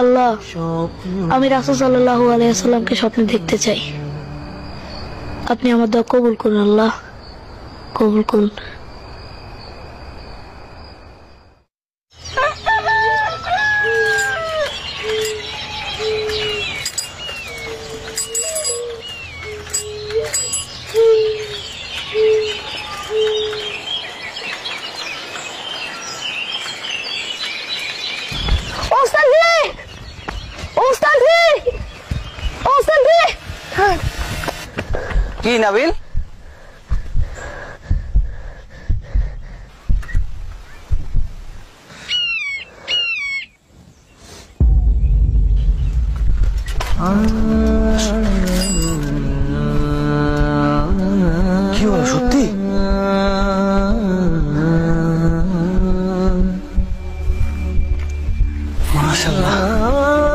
আল্লাহ, আমি রাসূল সাল্লাল্লাহু আলাইহি ওয়াসাল্লামকে স্বপ্নে দেখতে চাই। আপনি আমার দোয়া কবুল করুন আল্লাহ, কবুল করুন। কি নাবিল? কি হলো সত্যি? মাশাআল্লাহ।